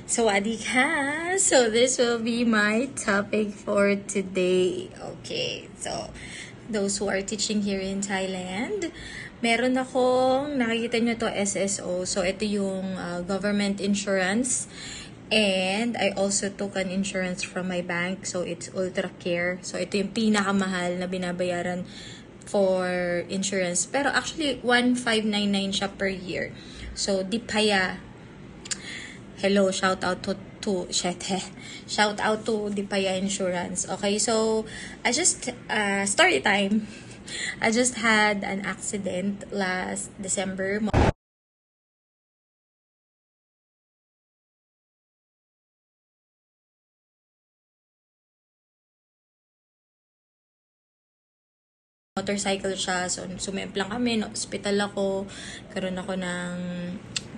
Sawadee ka! So, this will be my topic for today. Okay, so, those who are teaching here in Thailand, meron akong, nakikita nyo to SSO. So, ito yung government insurance. And I also took an insurance from my bank. So, it's Ultra Care. So, ito yung pinakamahal na binabayaran for insurance. Pero actually, 1,599 siya per year. So, di paya. Hello, shout out to Dipaya Insurance. Okay, so I just story time. I just had an accident last December. Motorcycle siya, so sumemplang kami, no, hospital ako, karoon ako ng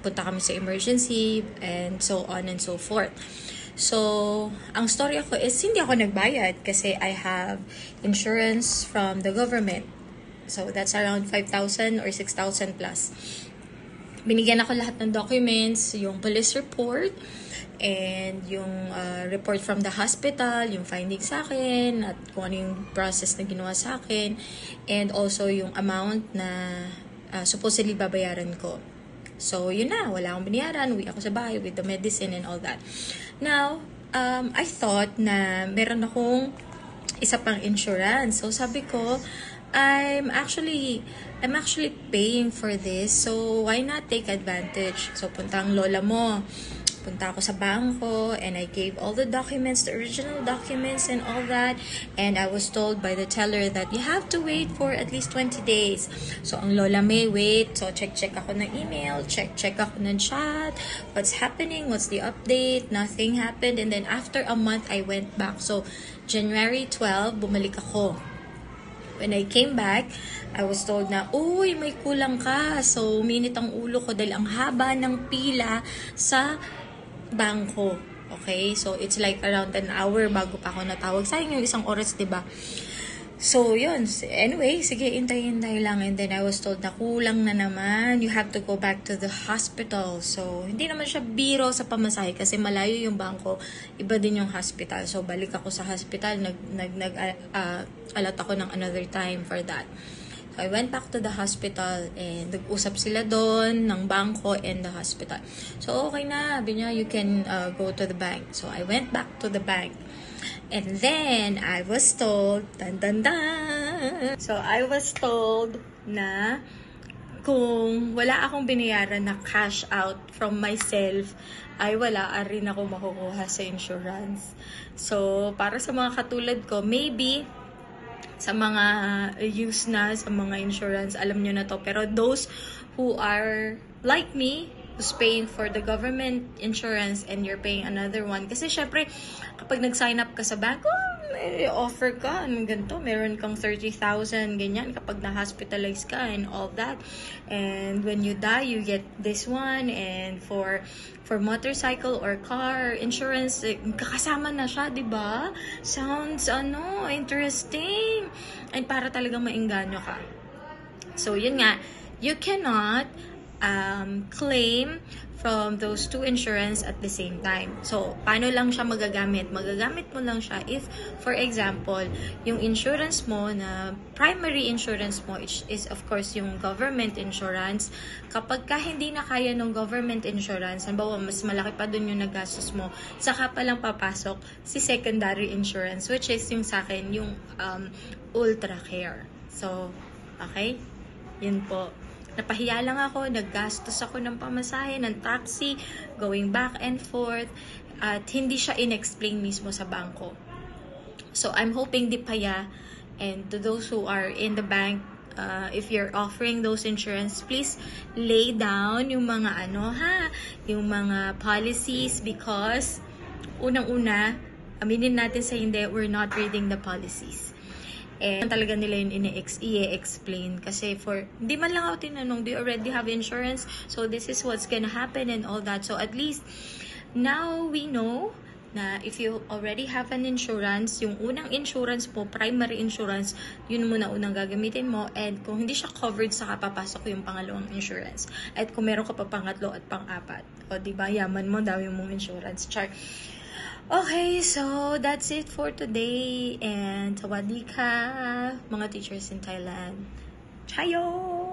punta kami sa emergency, and so on and so forth. So, ang story ako is, hindi ako nagbayad kasi I have insurance from the government. So, that's around 5,000 or 6,000 plus. Binigyan ako lahat ng documents, yung police report, and yung report from the hospital, yung findings sa akin, at kung ano yung process na ginawa sa akin, and also yung amount na supposedly babayaran ko. So, yun na. Wala akong binayaran. Uwi ako sa bahay with the medicine and all that. Now, I thought na meron akong isa pang insurance. So, sabi ko, I'm actually paying for this. So, why not take advantage? So, punta ang lola mo. Punta ako sa bangko, and I gave all the documents, the original documents and all that, and I was told by the teller that you have to wait for at least 20 days. So, ang lola may wait. So, check ako ng email, check ako ng chat, what's happening, what's the update, nothing happened, and then after a month, I went back. So, January 12, bumalik ako. When I came back, I was told na, uy, may kulang ka. So, minit ang ulo ko dahil ang haba ng pila sa bangko. Okay? So, it's like around an hour bago pa ako natawag. Sayang yung isang oras, diba? So, yun. Anyway, sige, hintay lang. And then, I was told na kulang na naman. You have to go back to the hospital. So, hindi naman siya biro sa pamasahe kasi malayo yung bangko. Iba din yung hospital. So, balik ako sa hospital. Alat ako ng another time for that. So, I went back to the hospital and nag-usap sila doon ng bangko and the hospital. So, okay na. Sabi niya, you can go to the bank. So, I went back to the bank. And then, I was told, So, I was told na kung wala akong binayaran na cash out from myself, ay wala rin ako makukuha sa insurance. So, para sa mga katulad ko, maybe sa mga use na sa mga insurance, alam nyo na to. Pero those who are like me, who's paying for the government insurance and you're paying another one. Kasi syempre, kapag nag-sign up ka sa bank, may offer ka, ganito, meron kang 30,000, ganyan, kapag na-hospitalize ka and all that. And when you die, you get this one. And for motorcycle or car insurance, kakasama na siya, diba? Sounds, interesting. And para talagang maengganyo ka. So, yun nga, you cannot claim from those two insurance at the same time. So, paano lang siya magagamit? Magagamit mo lang siya if, for example, yung insurance mo na primary insurance mo is of course yung government insurance. Kapag ka hindi na kaya ng government insurance, halimbawa mas malaki pa dun yung nagastos mo, saka pa lang papasok si secondary insurance, which is yung sa akin, yung Ultra Care. So, okay? Yun po. Napahiya lang ako, naggastos ako ng pamasahe, ng taxi, going back and forth, at hindi siya in-explain mismo sa bangko. So, I'm hoping Dipaya, and to those who are in the bank, if you're offering those insurance, please lay down yung mga yung mga policies, because unang-una, aminin natin sa hindi, we're not reading the policies. And talaga nila yun i-explain. Kasi hindi man lang ako tinanong, they already have insurance, so this is what's gonna happen and all that. So at least, now we know na if you already have an insurance, yung unang insurance mo, primary insurance, yun muna unang gagamitin mo. And kung hindi siya covered, saka papasok yung pangalawang insurance. At kung meron ka pa pangatlo at pang-apat, o diba, yaman mo, dami mong insurance. Char. Okay, so that's it for today. And sawadee ka, mga teachers in Thailand. Chayo!